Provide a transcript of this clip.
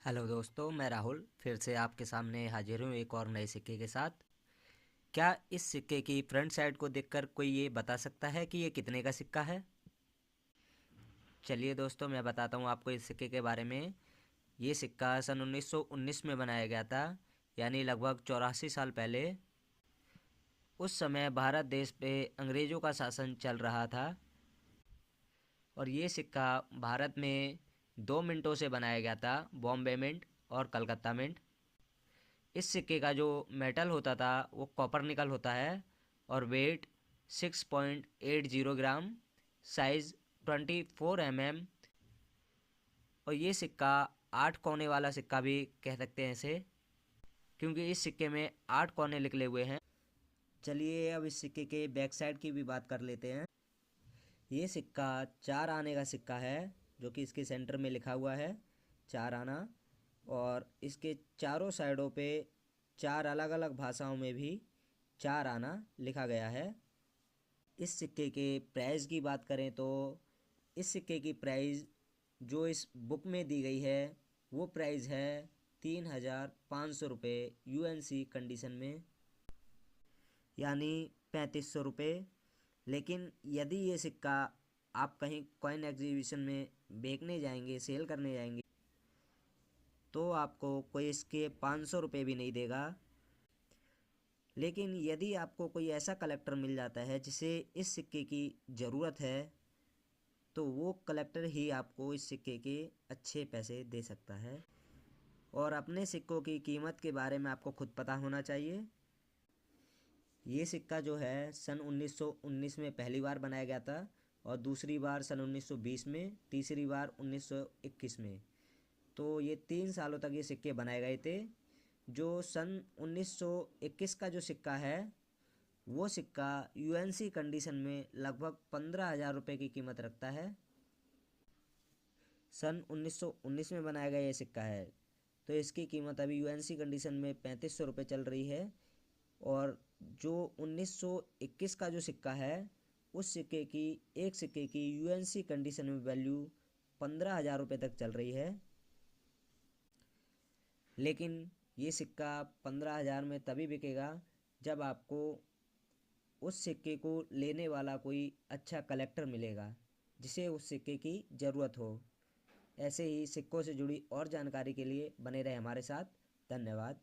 Hello दोस्तों, मैं राहुल फिर से आपके सामने हाजिर हूँ एक और नए सिक्के के साथ। क्या इस सिक्के की फ्रंट साइड को देखकर कोई ये बता सकता है कि ये कितने का सिक्का है? चलिए दोस्तों, मैं बताता हूँ आपको इस सिक्के के बारे में। ये सिक्का सन 1919 में बनाया गया था, यानी लगभग 84 साल पहले। उस समय भारत देश पे अंग्रेज़ों का शासन चल रहा था और ये सिक्का भारत में 2 मिनटों से बनाया गया था, बॉम्बे मिंट और कलकत्ता मिंट। इस सिक्के का जो मेटल होता था वो कॉपर निकल होता है और वेट 6.80 ग्राम, साइज 24 mm। और ये सिक्का 8 कोने वाला सिक्का भी कह सकते हैं इसे, क्योंकि इस सिक्के में 8 कोने निकले हुए हैं। चलिए अब इस सिक्के के बैक साइड की भी बात कर लेते हैं। ये सिक्का 4 आने का सिक्का है, जो कि इसके सेंटर में लिखा हुआ है 4 आना। और इसके चारों साइडों पे 4 अलग अलग भाषाओं में भी 4 आना लिखा गया है। इस सिक्के के प्राइस की बात करें तो इस सिक्के की प्राइस जो इस बुक में दी गई है वो प्राइस है 3,500 रुपये यूएनसी कंडीशन में, यानी 3500 रुपये। लेकिन यदि ये सिक्का आप कहीं कॉइन एग्जीबिशन में बेचने जाएंगे, सेल करने जाएंगे, तो आपको कोई इसके 500 रुपये भी नहीं देगा। लेकिन यदि आपको कोई ऐसा कलेक्टर मिल जाता है जिसे इस सिक्के की ज़रूरत है, तो वो कलेक्टर ही आपको इस सिक्के के अच्छे पैसे दे सकता है। और अपने सिक्कों की कीमत के बारे में आपको खुद पता होना चाहिए। ये सिक्का जो है सन 1919 में पहली बार बनाया गया था और दूसरी बार सन 1920 में, तीसरी बार 1921 में। तो ये 3 सालों तक ये सिक्के बनाए गए थे। जो सन 1921 का जो सिक्का है वो सिक्का यूएनसी कंडीशन में लगभग 15,000 रुपये की कीमत रखता है। सन 1919 में बनाया गया ये सिक्का है, तो इसकी कीमत अभी यूएनसी कंडीशन में 3500 रुपये चल रही है। और जो 1921 का जो सिक्का है उस सिक्के की, एक सिक्के की यूएनसी कंडीशन में वैल्यू 15,000 रुपये तक चल रही है। लेकिन ये सिक्का 15,000 में तभी बिकेगा जब आपको उस सिक्के को लेने वाला कोई अच्छा कलेक्टर मिलेगा जिसे उस सिक्के की ज़रूरत हो। ऐसे ही सिक्कों से जुड़ी और जानकारी के लिए बने रहे हमारे साथ। धन्यवाद।